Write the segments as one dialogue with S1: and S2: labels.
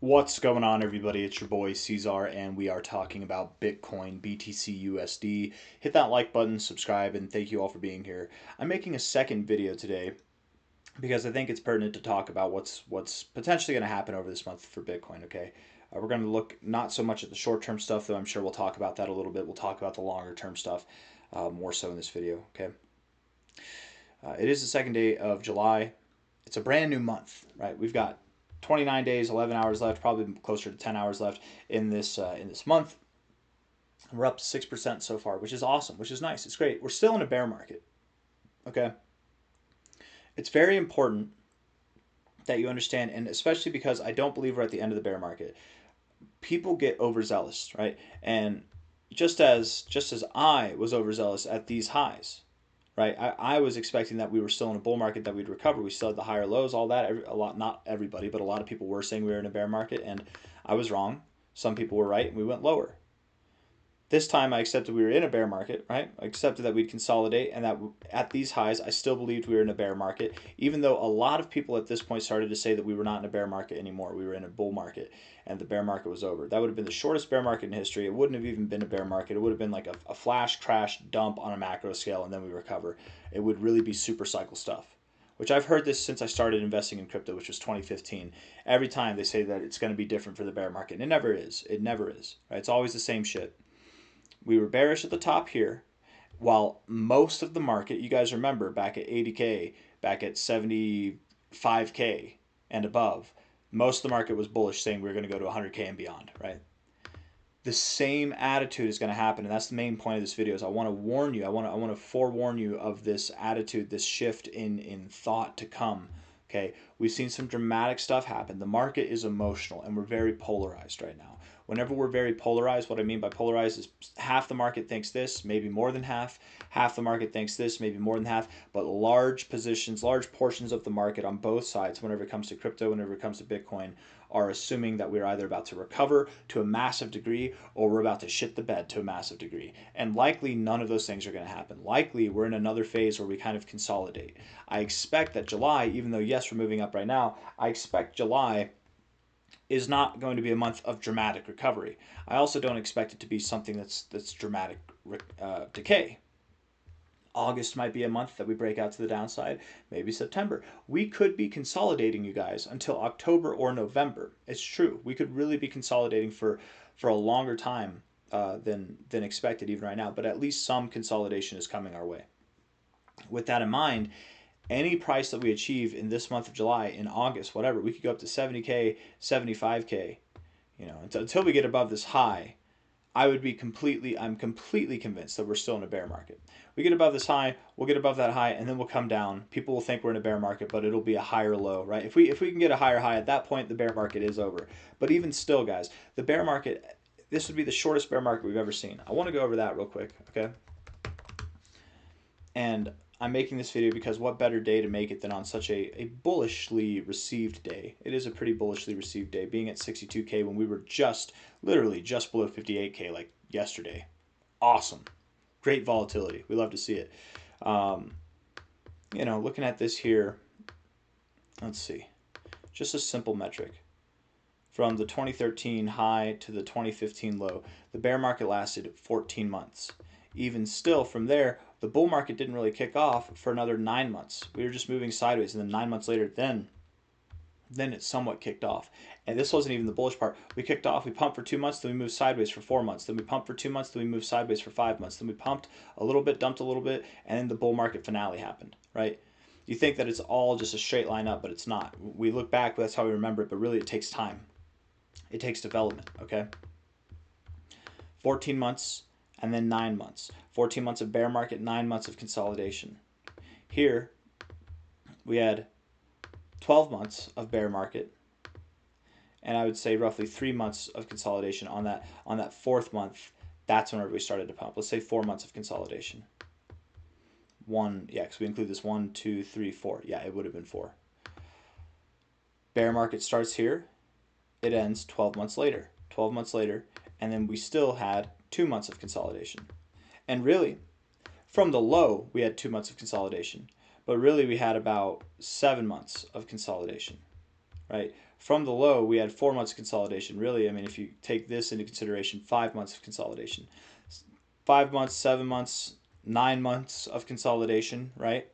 S1: What's going on, everybody? It's your boy C-Zar, and we are talking about Bitcoin, BTC USD. Hit that like button, subscribe, and thank you all for being here. I'm making a second video today because I think it's pertinent to talk about what's potentially going to happen over this month for Bitcoin. Okay, we're going to look not so much at the short-term stuff, though I'm sure we'll talk about that a little bit. We'll talk about the longer-term stuff more so in this video. Okay, it is the second day of July. It's a brand new month, right? We've got 29 days, 11 hours left, probably closer to 10 hours left in this month. We're up to 6% so far, which is awesome, which is nice. It's great. We're still in a bear market. Okay. It's very important that you understand, and especially because I don't believe we're at the end of the bear market. People get overzealous, right? And just as I was overzealous at these highs, right? I was expecting that we were still in a bull market, that we'd recover. We still had the higher lows, all that. Not everybody, but a lot of people were saying we were in a bear market, and I was wrong. Some people were right, and we went lower. This time I accepted we were in a bear market, right? I accepted that we'd consolidate, and that at these highs, I still believed we were in a bear market, even though a lot of people at this point started to say that we were not in a bear market anymore. We were in a bull market, and the bear market was over. That would have been the shortest bear market in history. It wouldn't have even been a bear market. It would have been like a flash crash dump on a macro scale, and then we recover. It would really be super cycle stuff, which I've heard this since I started investing in crypto, which was 2015. Every time they say that it's going to be different for the bear market, and it never is. It never is. Right? It's always the same shit. We were bearish at the top here, while most of the market, you guys remember back at 80K, back at 75K and above, most of the market was bullish, saying we were going to go to 100K and beyond, right? The same attitude is going to happen, and that's the main point of this video. Is I want to warn you, I want to forewarn you of this attitude, this shift in thought to come. Okay, we've seen some dramatic stuff happen. The market is emotional, and we're very polarized right now. Whenever we're very polarized, what I mean by polarized is half the market thinks this, maybe more than half. Half the market thinks this, maybe more than half. But large positions, large portions of the market on both sides, whenever it comes to crypto, whenever it comes to Bitcoin, are assuming that we're either about to recover to a massive degree or we're about to shit the bed to a massive degree. And likely none of those things are going to happen. Likely we're in another phase where we kind of consolidate. I expect that July, even though yes, we're moving up right now, I expect July is not going to be a month of dramatic recovery. I also don't expect it to be something that's dramatic decay. August might be a month that we break out to the downside, maybe September. We could be consolidating, you guys, until October or November. It's true. We could really be consolidating for a longer time than expected even right now, but at least some consolidation is coming our way. With that in mind, any price that we achieve in this month of July, in August, whatever, we could go up to 70K, 75K, until we get above this high. I'm completely convinced that we're still in a bear market. We get above this high, we'll get above that high, and then we'll come down. People will think we're in a bear market, but it'll be a higher low, right? If we can get a higher high, at that point, the bear market is over. But even still, guys, the bear market, this would be the shortest bear market we've ever seen. I want to go over that real quick, okay? And I'm making this video because what better day to make it than on such a bullishly received day. It is a pretty bullishly received day, being at 62K when we were literally just below 58K like yesterday. Awesome. Great volatility. We love to see it. Looking at this here, let's see. Just a simple metric. From the 2013 high to the 2015 low, the bear market lasted 14 months. Even still, from there, the bull market didn't really kick off for another 9 months. We were just moving sideways, and then 9 months later, then it somewhat kicked off. And this wasn't even the bullish part. We kicked off, we pumped for 2 months, then we moved sideways for 4 months. Then we pumped for 2 months, then we moved sideways for 5 months. Then we pumped a little bit, dumped a little bit, and then the bull market finale happened, right? You think that it's all just a straight line up, but it's not. We look back, that's how we remember it, but really it takes time. It takes development, okay? 14 months and then 9 months. 14 months of bear market, 9 months of consolidation. Here, we had 12 months of bear market, and I would say roughly 3 months of consolidation. On that fourth month, that's whenever we started to pump. Let's say 4 months of consolidation. Because we include this 1, 2, 3, 4. Yeah, it would have been 4. Bear market starts here. It ends 12 months later. 12 months later, and then we still had 2 months of consolidation. And really, from the low, we had 2 months of consolidation. But really, we had about 7 months of consolidation, right? from the low, we had 4 months of consolidation. Really, I mean, if you take this into consideration, 5 months of consolidation. 5 months, 7 months, 9 months of consolidation, right?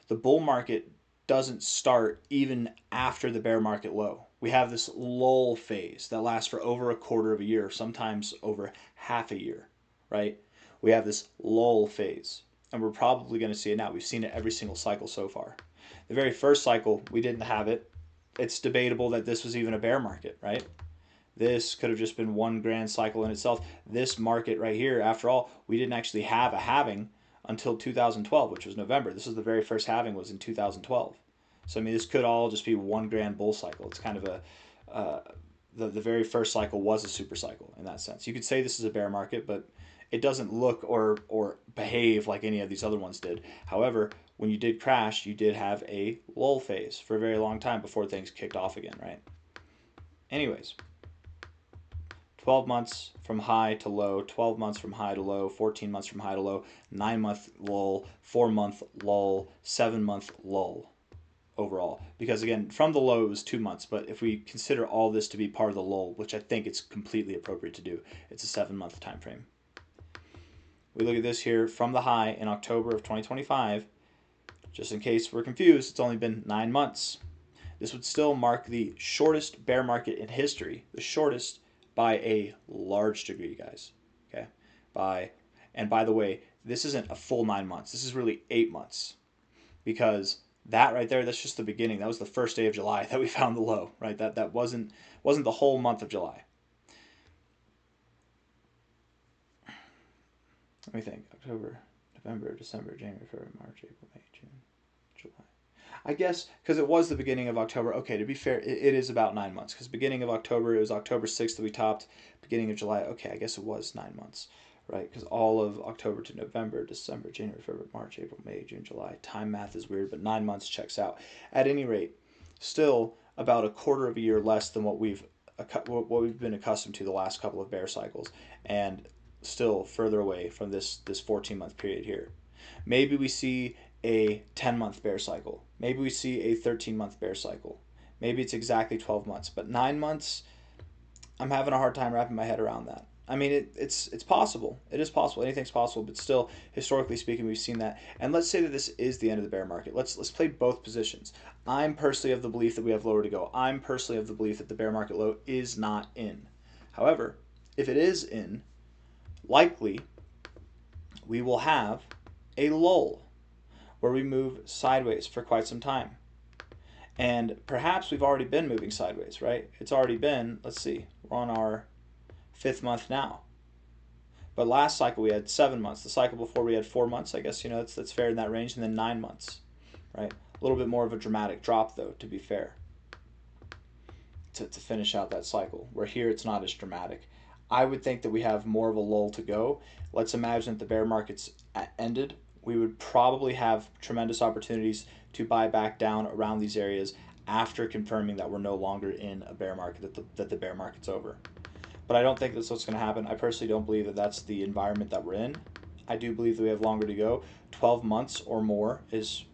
S1: The bull market doesn't start even after the bear market low. We have this lull phase that lasts for over a quarter of a year, sometimes over half a year, right? We have this lull phase, and we're probably going to see it now. We've seen it every single cycle so far. The very first cycle, we didn't have it. It's debatable that this was even a bear market, right? This could have just been one grand cycle in itself. This market right here, after all, we didn't actually have a halving until 2012, which was November. This is the very first halving was in 2012. So, I mean, this could all just be one grand bull cycle. It's kind of the very first cycle was a super cycle in that sense. You could say this is a bear market, but it doesn't look or behave like any of these other ones did. However, when you did crash, you did have a lull phase for a very long time before things kicked off again, right? Anyways, 12 months from high to low, 12 months from high to low, 14 months from high to low, 9-month lull, 4-month lull, 7-month lull overall. Because again, from the low it was 2 months, but if we consider all this to be part of the lull, which I think it's completely appropriate to do, it's a 7-month time frame. We look at this here from the high in October of 2025. Just in case we're confused, it's only been 9 months. This would still mark the shortest bear market in history, the shortest by a large degree, guys. Okay, and by the way, this isn't a full 9 months. This is really 8 months, because that right there, that's just the beginning. That was the first day of July that we found the low, right? That wasn't the whole month of July. Let me think. October, November, December, January, February, March, April, May, June, July. I guess because it was the beginning of October. Okay, to be fair, it is about 9 months, because beginning of October, it was October 6th that we topped. Beginning of July, okay, I guess it was 9 months, right? Because all of October to November, December, January, February, March, April, May, June, July. Time math is weird, but 9 months checks out. At any rate, still about a quarter of a year less than what we've been accustomed to the last couple of bear cycles, and still further away from this 14-month period here. Maybe we see a 10-month bear cycle. Maybe we see a 13-month bear cycle. Maybe it's exactly 12 months. But 9 months, I'm having a hard time wrapping my head around that. I mean, it's possible. It is possible. Anything's possible. But still, historically speaking, we've seen that. And let's say that this is the end of the bear market. Let's play both positions. I'm personally of the belief that we have lower to go. I'm personally of the belief that the bear market low is not in. However, if it is in, likely we will have a lull where we move sideways for quite some time. And perhaps we've already been moving sideways, right? It's already been, let's see, we're on our 5th month now. But last cycle we had 7 months. The cycle before we had 4 months. I guess, that's fair in that range. And then 9 months, right? A little bit more of a dramatic drop, though, to be fair, to finish out that cycle. Where here it's not as dramatic. I would think that we have more of a lull to go. Let's imagine that the bear market's ended. We would probably have tremendous opportunities to buy back down around these areas after confirming that we're no longer in a bear market, that the bear market's over. But I don't think that's what's going to happen. I personally don't believe that that's the environment that we're in. I do believe that we have longer to go. 12 months or more is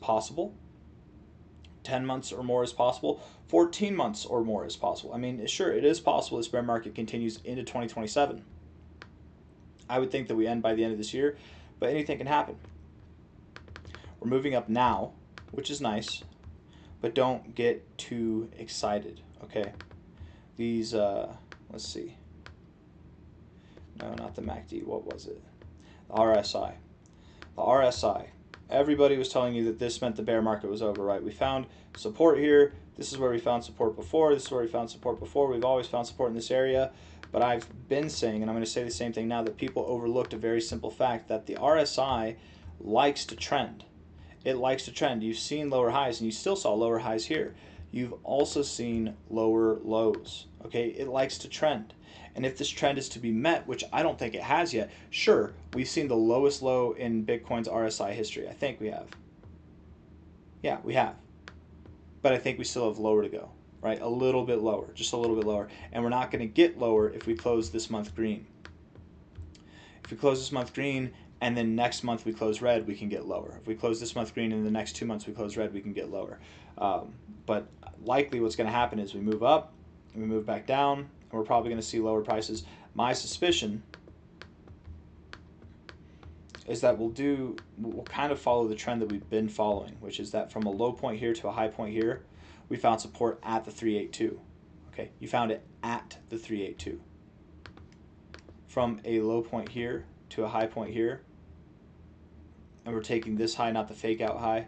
S1: possible. 10 months or more is possible. 14 months or more is possible. I mean, sure, it is possible this bear market continues into 2027. I would think that we end by the end of this year, but anything can happen. We're moving up now, which is nice, but don't get too excited, okay? These, let's see. No, not the MACD. What was it? The RSI. The RSI. Everybody was telling you that this meant the bear market was over, right? We found support here. This is where we found support before. This is where we found support before. We've always found support in this area. But I've been saying, and I'm going to say the same thing now, that people overlooked a very simple fact, that the RSI likes to trend. It likes to trend. You've seen lower highs, and you still saw lower highs here. You've also seen lower lows. Okay, it likes to trend. And if this trend is to be met, which I don't think it has yet, sure, we've seen the lowest low in Bitcoin's RSI history. I think we have. Yeah, we have. But I think we still have lower to go, right? A little bit lower, just a little bit lower. And we're not going to get lower if we close this month green. If we close this month green and then next month we close red, we can get lower. If we close this month green and the next 2 months we close red, we can get lower. But likely what's going to happen is we move up, and we move back down, and we're probably going to see lower prices. My suspicion is that we'll kind of follow the trend that we've been following, which is that from a low point here to a high point here, we found support at the 382. Okay, you found it at the 382. From a low point here to a high point here, and we're taking this high, not the fake out high,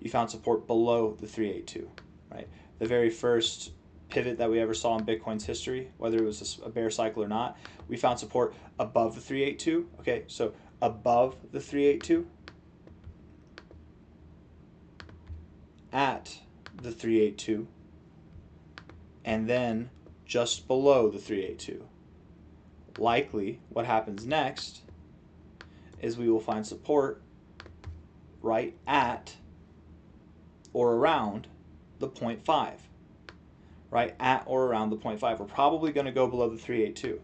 S1: you found support below the 382, right? The very first pivot that we ever saw in Bitcoin's history, whether it was a bear cycle or not, we found support above the 382. Okay, so above the 382, at the 382, and then just below the 382. Likely what happens next is we will find support right at or around the 0.5. Right at or around the 0.5. We're probably going to go below the 382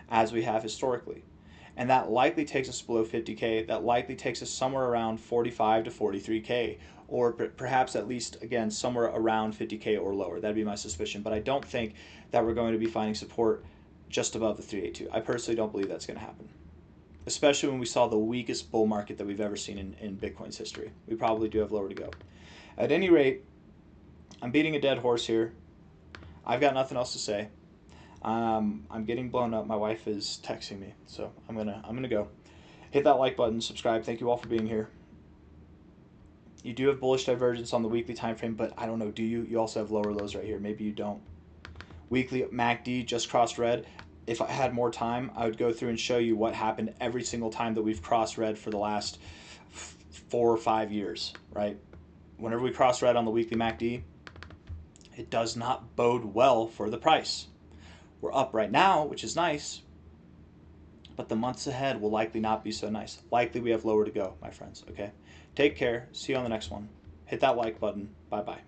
S1: as we have historically. And that likely takes us below 50K. That likely takes us somewhere around 45 to 43K, or perhaps at least, again, somewhere around 50K or lower. That'd be my suspicion. But I don't think that we're going to be finding support just above the 382. I personally don't believe that's going to happen, especially when we saw the weakest bull market that we've ever seen in Bitcoin's history. We probably do have lower to go. At any rate, I'm beating a dead horse here. I've got nothing else to say. I'm getting blown up. My wife is texting me, so I'm gonna go. Hit that like button, subscribe. Thank you all for being here. You do have bullish divergence on the weekly time frame, but I don't know. Do you? You also have lower lows right here. Maybe you don't. Weekly MACD just crossed red. If I had more time, I would go through and show you what happened every single time that we've crossed red for the last 4 or 5 years. Right? Whenever we cross red on the weekly MACD, it does not bode well for the price. We're up right now, which is nice, but the months ahead will likely not be so nice. Likely we have lower to go, my friends, okay? Take care. See you on the next one. Hit that like button. Bye-bye.